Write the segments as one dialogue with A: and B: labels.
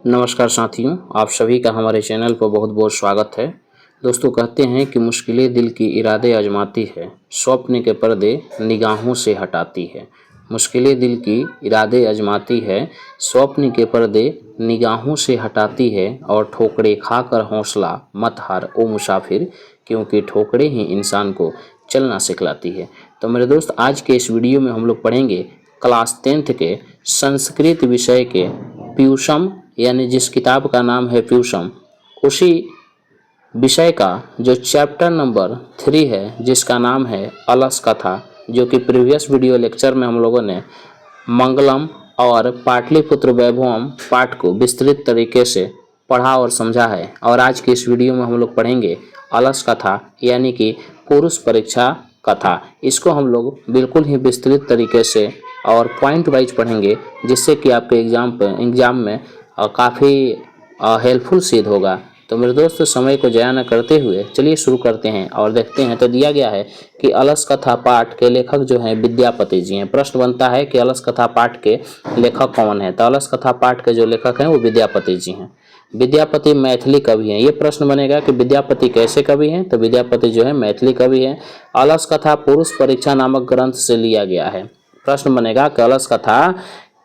A: नमस्कार साथियों, आप सभी का हमारे चैनल पर बहुत बहुत स्वागत है। दोस्तों, कहते हैं कि मुश्किलें दिल की इरादे आजमाती है, स्वप्न के पर्दे निगाहों से हटाती है। मुश्किलें दिल की इरादे आजमाती है, स्वप्न के पर्दे निगाहों से हटाती है। और ठोकरें खाकर हौसला मत हार ओ मुसाफिर, क्योंकि ठोकरें ही इंसान को चलना सिखलाती है। तो मेरे दोस्त, आज के इस वीडियो में हम लोग पढ़ेंगे क्लास 10th के संस्कृत विषय के पीयूषम, यानी जिस किताब का नाम है पीयूषम, उसी विषय का जो चैप्टर नंबर 3 है, जिसका नाम है अलस कथा, जो कि प्रीवियस वीडियो लेक्चर में हम लोगों ने मंगलम और पाटलिपुत्र वैभवम पाठ को विस्तृत तरीके से पढ़ा और समझा है। और आज की इस वीडियो में हम लोग पढ़ेंगे अलस कथा, यानी कि पुरुष परीक्षा कथा। इसको हम लोग बिल्कुल ही विस्तृत तरीके से और पॉइंट वाइज पढ़ेंगे, जिससे कि आपके एग्जाम में काफ़ी हेल्पफुल सिद्ध होगा। तो मेरे दोस्तों, समय को ज़ाया न करते हुए चलिए शुरू करते हैं और देखते हैं। तो दिया गया है कि अलस कथा पाठ के लेखक जो हैं विद्यापति जी हैं। प्रश्न बनता है कि अलस कथा पाठ के लेखक कौन है। तो अलस कथा पाठ के जो लेखक हैं वो विद्यापति जी हैं। विद्यापति मैथिली कवि हैं। ये प्रश्न बनेगा कि विद्यापति कैसे कवि हैं। तो विद्यापति जो है मैथिली कवि हैं। अलस कथा पुरुष परीक्षा नामक ग्रंथ से लिया गया है। प्रश्न बनेगा कि अलस कथा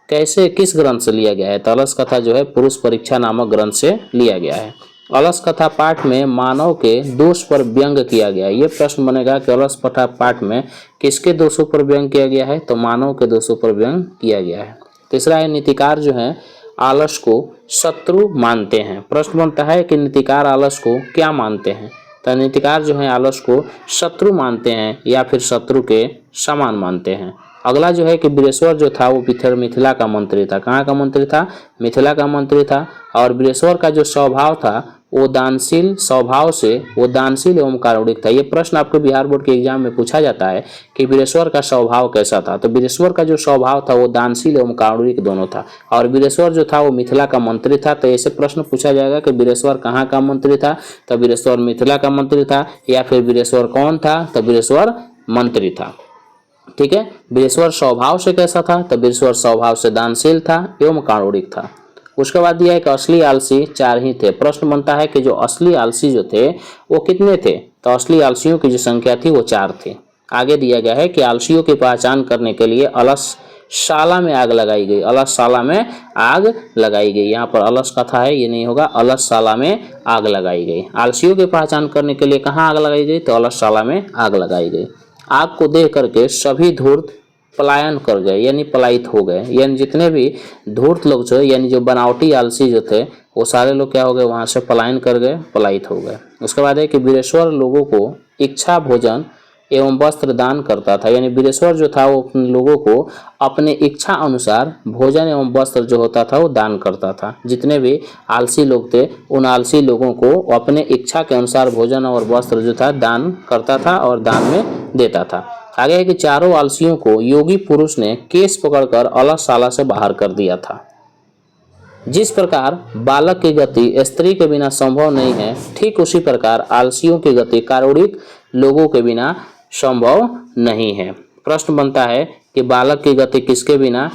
A: कैसे, किस ग्रंथ से लिया गया है। तो अलस कथा जो है पुरुष परीक्षा नामक ग्रंथ से लिया गया है। अलस कथा पाठ में मानव के दोष पर व्यंग किया गया है। ये प्रश्न बनेगा कि अलस कथा पाठ में किसके दोषों पर व्यंग किया गया है। तो मानव के दोषों पर व्यंग किया गया है। तीसरा है, नीतिकार जो है आलस को शत्रु मानते हैं। प्रश्न बनता है कि नीतिकार आलस को क्या मानते हैं। तो नीतिकार जो है आलस को शत्रु मानते हैं या फिर शत्रु के समान मानते हैं। अगला जो है कि वीरेश्वर जो था वो मिथिला का मंत्री था। कहाँ का मंत्री था? मिथिला का मंत्री था। और वीरेश्वर का जो स्वभाव था वो दानशील स्वभाव से, वो दानशील एवं कारुणिक था। ये प्रश्न आपको बिहार बोर्ड के एग्जाम में पूछा जाता है कि वीरेश्वर का स्वभाव कैसा था। तो वीरेश्वर का जो स्वभाव था वो दानशील एवं कारुणिक दोनों था। और वीरेश्वर जो था वो मिथिला का मंत्री था। तो ऐसे प्रश्न पूछा जाएगा कि वीरेश्वर कहाँ का मंत्री था। तो वीरेश्वर मिथिला का मंत्री था, या फिर वीरेश्वर कौन था? तो वीरेश्वर मंत्री था। ठीक है। वीरेश्वर स्वभाव से कैसा था? तो वीरेश्वर स्वभाव से दानशील था एवं कारुणिक था। उसके बाद दिया है कि असली आलसी 4 ही थे। प्रश्न बनता है कि जो असली आलसी जो थे वो कितने थे। तो असली आलसियों की जो संख्या थी वो 4 थी। आगे दिया गया है कि आलसियों की पहचान करने के लिए अलसशाला में आग लगाई गई। अलसशाला में आग लगाई गई। यहाँ पर अलस कथा है, ये नहीं होगा। अलसशाला में आग लगाई गई। आलसियों की पहचान करने के लिए कहाँ आग लगाई गई? तो अलसशाला में आग लगाई गई। आग को देख करके सभी धूर्त पलायन कर गए, यानी पलायित हो गए। यानी जितने भी धूर्त लोग जो, यानी जो बनावटी आलसी जो थे, वो सारे लोग क्या हो गए? वहां से पलायन कर गए, पलायित हो गए। उसके बाद है कि वीरेश्वर लोगों को इच्छा भोजन एवं वस्त्र दान करता था। यानी वीरेश्वर जो था वो लोगों को अपने इच्छा अनुसार भोजन एवं वस्त्र जो होता था वो दान करता था। जितने भी आलसी लोग थे उन आलसी लोगों को अपने इच्छा के अनुसार भोजन और वस्त्र जो था दान करता था और दान में देता था। आगे है कि चारों आलसियों को योगी पुरुष ने केस पकड़कर अलसशाला से बाहर कर दिया था। जिस प्रकार बालक की गति स्त्री के बिना संभव नहीं है, ठीक उसी प्रकार आलसियों की गति कारुणिक लोगों के बिना संभव नहीं है। प्रश्न बनता है कि बालक की गति किसके बिना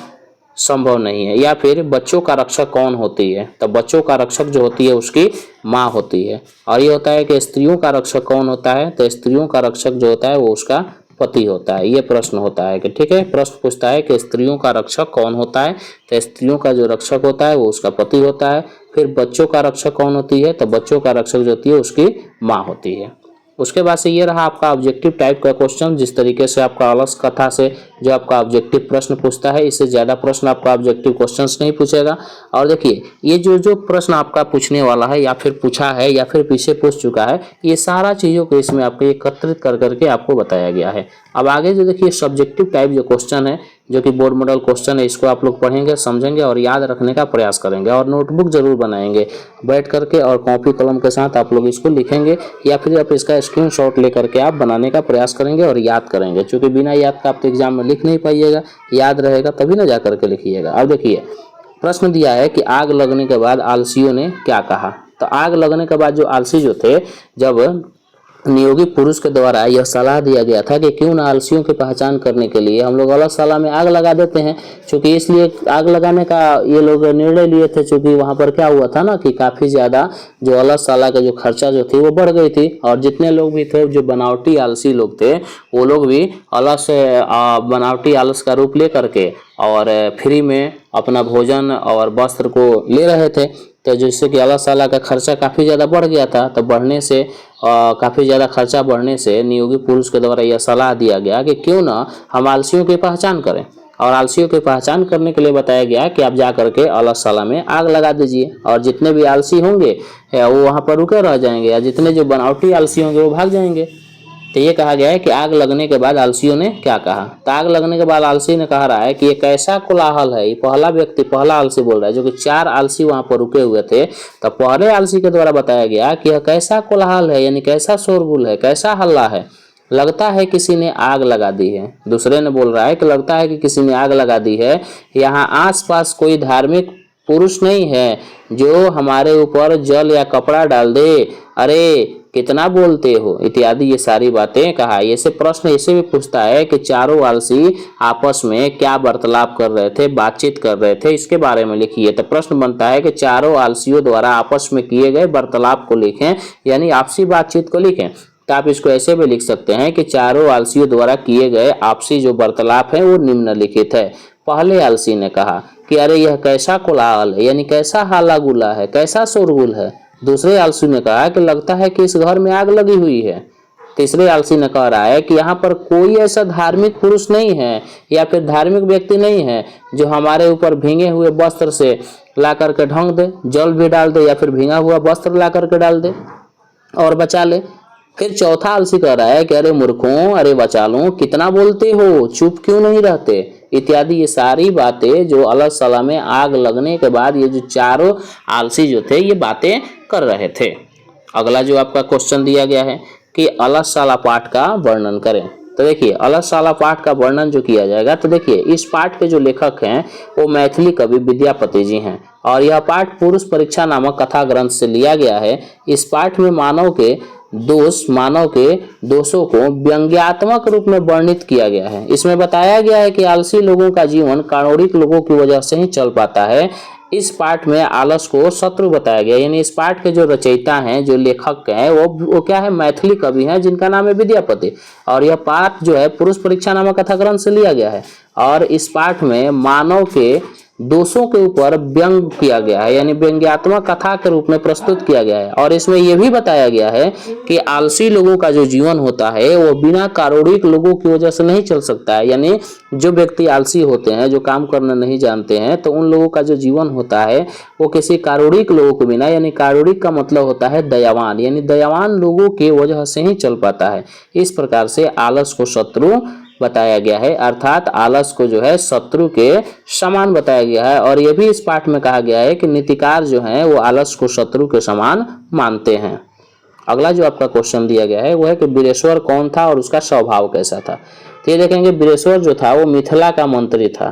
A: संभव नहीं है, या फिर बच्चों का रक्षक कौन होती है। तो बच्चों का रक्षक जो होती है उसकी माँ होती है। और ये होता है कि स्त्रियों का रक्षक कौन होता है। तो स्त्रियों का रक्षक जो होता है वो उसका पति होता है। ये प्रश्न होता है कि ठीक है, प्रश्न पूछता है कि स्त्रियों का रक्षक कौन होता है। तो स्त्रियों का जो रक्षक होता है वो उसका पति होता है। फिर बच्चों का रक्षक कौन होती है। तो बच्चों का रक्षक जो होती है उसकी माँ होती है। उसके बाद से ये रहा आपका ऑब्जेक्टिव टाइप का क्वेश्चन। जिस तरीके से आपका अलस कथा से जो आपका ऑब्जेक्टिव प्रश्न पूछता है, इससे ज़्यादा प्रश्न आपका ऑब्जेक्टिव क्वेश्चंस नहीं पूछेगा। और देखिए, ये जो प्रश्न आपका पूछने वाला है या फिर पूछा है या फिर पीछे पूछ चुका है, ये सारा चीज़ों को इसमें आपको एकत्रित कर करके आपको बताया गया है। अब आगे जो देखिए सब्जेक्टिव टाइप जो क्वेश्चन है, जो कि बोर्ड मॉडल क्वेश्चन है, इसको आप लोग पढ़ेंगे, समझेंगे और याद रखने का प्रयास करेंगे। और नोटबुक जरूर बनाएंगे बैठ करके, और कॉपी कलम के साथ आप लोग इसको लिखेंगे, या फिर आप इसका स्क्रीनशॉट लेकर के आप बनाने का प्रयास करेंगे और याद करेंगे। क्योंकि बिना याद का आप तो एग्जाम में लिख नहीं पाइएगा, याद रहेगा तभी ना जा करके लिखिएगा। अब देखिए प्रश्न दिया है कि आग लगने के बाद आलसियों ने क्या कहा। तो आग लगने के बाद जो आलसी जो थे, जब नियोगी पुरुष के द्वारा यह सलाह दिया गया था कि क्यों ना आलसियों की पहचान करने के लिए हम लोग अलगशाला में आग लगा देते हैं। चूंकि इसलिए आग लगाने का ये लोग निर्णय लिए थे, चूंकि वहां पर क्या हुआ था ना कि काफी ज्यादा जो अलगशाला का जो खर्चा जो थी वो बढ़ गई थी, और जितने लोग भी थे जो बनावटी आलसी लोग थे वो लोग भी अलग से बनावटी आलस का रूप ले करके और फ्री में अपना भोजन और वस्त्र को ले रहे थे। तो जिससे कि अलगशाला का खर्चा काफ़ी ज़्यादा बढ़ गया था। तो बढ़ने से काफ़ी ज़्यादा खर्चा बढ़ने से नियोगी पुरुष के द्वारा यह सलाह दिया गया कि क्यों ना हम आलसियों की पहचान करें, और आलसियों की पहचान करने के लिए बताया गया कि आप जा करके अलगशाला में आग लगा दीजिए, और जितने भी आलसी होंगे वो वहाँ पर रुके रह जाएंगे, या जितने जो बनावटी आलसी होंगे वो भाग जाएंगे। तो ये कहा गया है कि आग लगने के बाद आलसियों ने क्या कहा। तो आग लगने के बाद आलसी ने कहा रहा है कि ये कैसा कोलाहल है। ये पहला व्यक्ति, पहला आलसी बोल रहा है, जो कि 4 आलसी वहां पर रुके हुए थे। तो पहले आलसी के द्वारा बताया गया कि यह कैसा कोलाहल है, यानी कैसा शोरगुल है, कैसा हल्ला है, लगता है किसी ने आग लगा दी है। दूसरे ने बोल रहा है कि लगता है कि किसी ने आग लगा दी है, यहाँ आसपास कोई धार्मिक पुरुष नहीं है जो हमारे ऊपर जल या कपड़ा डाल दे, अरे कितना बोलते हो, इत्यादि ये सारी बातें कहा। ये से प्रश्न ऐसे भी पूछता है कि चारों आलसी आपस में क्या वार्तालाप कर रहे थे, बातचीत कर रहे थे, इसके बारे में लिखिए। तो प्रश्न बनता है कि चारों आलसियों द्वारा आपस में किए गए वार्तालाप को लिखें, यानी आपसी बातचीत को लिखें। तो आप इसको ऐसे भी लिख सकते हैं कि चारों आलसियों द्वारा किए गए आपसी जो वार्तालाप है वो निम्नलिखित है। पहले आलसी ने कहा कि अरे यह कैसा कोलाहल है, यानी कैसा हाला गुला है, कैसा शोरगुल है। दूसरे आलसी ने कहा कि लगता है कि इस घर में आग लगी हुई है। तीसरे आलसी ने कह रहा है कि यहाँ पर कोई ऐसा धार्मिक पुरुष नहीं है या फिर धार्मिक व्यक्ति नहीं है जो हमारे ऊपर भींगे हुए वस्त्र से ला करके ढंग दे, जल भी डाल दे या फिर भींगा हुआ वस्त्र ला करके डाल दे और बचा ले। फिर चौथा आलसी कह रहा है कि अरे मूर्खों, अरे बचा लो, कितना बोलते हो, चुप क्यों नहीं रहते, इत्यादि ये सारी बातें जो अलगशाला में आग लगने के बाद ये जो चारों आलसी जो थे ये बातें कर रहे थे। अगला जो आपका क्वेश्चन दिया गया है कि अलगशाला पाठ का वर्णन करें। तो देखिए अलगशाला पाठ का वर्णन जो किया जाएगा, तो देखिए इस पाठ के जो लेखक हैं वो मैथिली कवि विद्यापति जी हैं, और यह पाठ पुरुष परीक्षा नामक कथा ग्रंथ से लिया गया है। इस पाठ में मानव के दोषों को व्यंग्यात्मक रूप में वर्णित किया गया है। इसमें बताया गया है कि आलसी लोगों का जीवन काणोड़िक लोगों की वजह से ही चल पाता है। इस पाठ में आलस को शत्रु बताया गया, यानी इस पाठ के जो रचयिता हैं, जो लेखक हैं, वो क्या है, मैथिली कवि हैं जिनका नाम है विद्यापति। और यह पाठ जो है पुरुष परीक्षा नामक कथा ग्रंथ से लिया गया है, और इस पाठ में मानव के दोषों के ऊपर व्यंग किया गया है, यानी व्यंग्यात्मक कथा के रूप में प्रस्तुत किया गया है। और इसमें यह भी बताया गया है कि आलसी लोगों का जो जीवन होता है वो बिना कारुणिक लोगों की वजह से नहीं चल सकता है। यानी जो व्यक्ति आलसी होते हैं, जो काम करना नहीं जानते हैं, तो उन लोगों का जो जीवन होता है वो किसी कारुणिक लोगों के बिना, यानी कारुणिक का मतलब होता है दयावान, यानी दयावान लोगों की वजह से ही चल पाता है। इस प्रकार से आलस को शत्रु बताया गया है, अर्थात आलस को जो है शत्रु के समान बताया गया है। और यह भी इस पाठ में कहा गया है कि नीतिकार जो है वो आलस को शत्रु के समान मानते हैं। अगला जो आपका क्वेश्चन दिया गया है वो है कि वीरेश्वर कौन था और उसका स्वभाव कैसा था। तो ये देखेंगे वीरेश्वर जो था वो मिथिला का मंत्री था।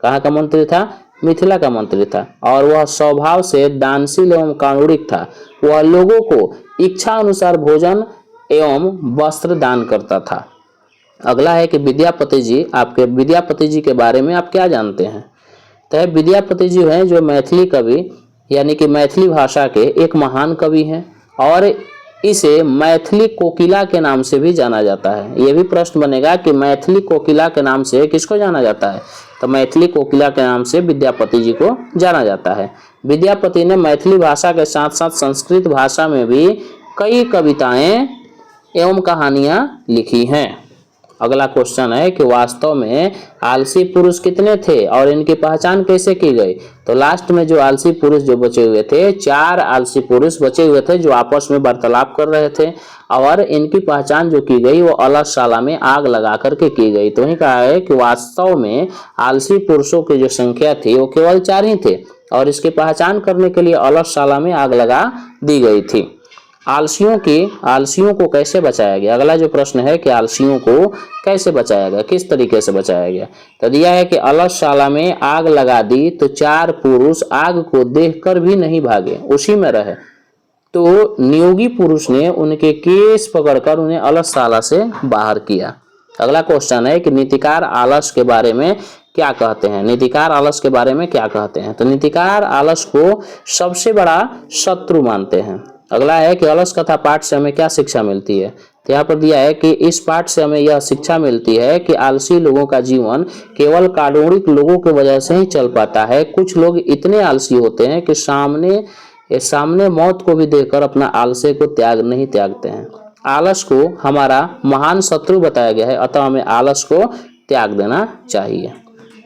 A: कहाँ का मंत्री था? मिथिला का मंत्री था। और वह स्वभाव से दानशील एवं कारुणिक था। वह लोगों को इच्छा अनुसार भोजन एवं वस्त्र दान करता था। अगला है कि विद्यापति जी के बारे में आप क्या जानते हैं। तो विद्यापति जी हैं जो मैथिली कवि, यानी कि मैथिली भाषा के एक महान कवि हैं, और इसे मैथिली कोकिला के नाम से भी जाना जाता है। यह भी प्रश्न बनेगा कि मैथिली कोकिला के नाम से किसको जाना जाता है। तो मैथिली कोकिला के नाम से विद्यापति जी को जाना जाता है। विद्यापति ने मैथिली भाषा के साथ साथ संस्कृत भाषा में भी कई कविताएं एवं कहानियां लिखी हैं। अगला क्वेश्चन है कि वास्तव में आलसी पुरुष कितने थे और इनकी पहचान कैसे की गई। तो लास्ट में जो आलसी पुरुष जो बचे हुए थे, 4 आलसी पुरुष बचे हुए थे जो आपस में वार्तालाप कर रहे थे, और इनकी पहचान जो की गई वो अलगशाला में आग लगा करके की गई। तो वही कहा है कि वास्तव में आलसी पुरुषों की जो संख्या थी वो केवल 4 ही थे, और इसकी पहचान करने के लिए अलगशाला में आग लगा दी गई थी। आलसियों को कैसे बचाया गया। अगला जो प्रश्न है कि आलसियों को कैसे बचाया गया, किस तरीके से बचाया गया। तो दिया है कि अलगशाला में आग लगा दी तो 4 पुरुष आग को देखकर भी नहीं भागे, उसी में रहे। तो नियोगी पुरुष ने उनके केस पकड़कर उन्हें अलसशाला से बाहर किया। अगला क्वेश्चन है कि नीतिकार आलस के बारे में क्या कहते हैं। नीतिकार आलस के बारे में क्या कहते हैं? तो नीतिकार आलस को सबसे बड़ा शत्रु मानते हैं। अगला है कि अलस कथा पाठ से हमें क्या शिक्षा मिलती है। तो यहाँ पर दिया है कि इस पाठ से हमें यह शिक्षा मिलती है कि आलसी लोगों का जीवन केवल काल्पनिक लोगों की वजह से ही चल पाता है। कुछ लोग इतने आलसी होते हैं कि सामने मौत को भी देखकर अपना आलस्य को नहीं त्यागते हैं। आलस को हमारा महान शत्रु बताया गया है, अतः हमें आलस को त्याग देना चाहिए।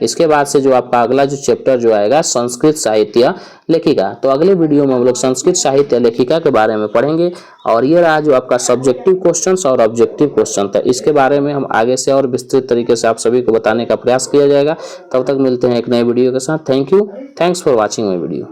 A: इसके बाद से जो आपका अगला जो चैप्टर जो आएगा संस्कृत साहित्य लेखिका, तो अगले वीडियो में हम लोग संस्कृत साहित्य लेखिका के बारे में पढ़ेंगे। और ये रहा जो आपका सब्जेक्टिव क्वेश्चंस और ऑब्जेक्टिव क्वेश्चन था, इसके बारे में हम आगे से और विस्तृत तरीके से आप सभी को बताने का प्रयास किया जाएगा। तब तक मिलते हैं एक नए वीडियो के साथ। Thank you, thanks for watching my video.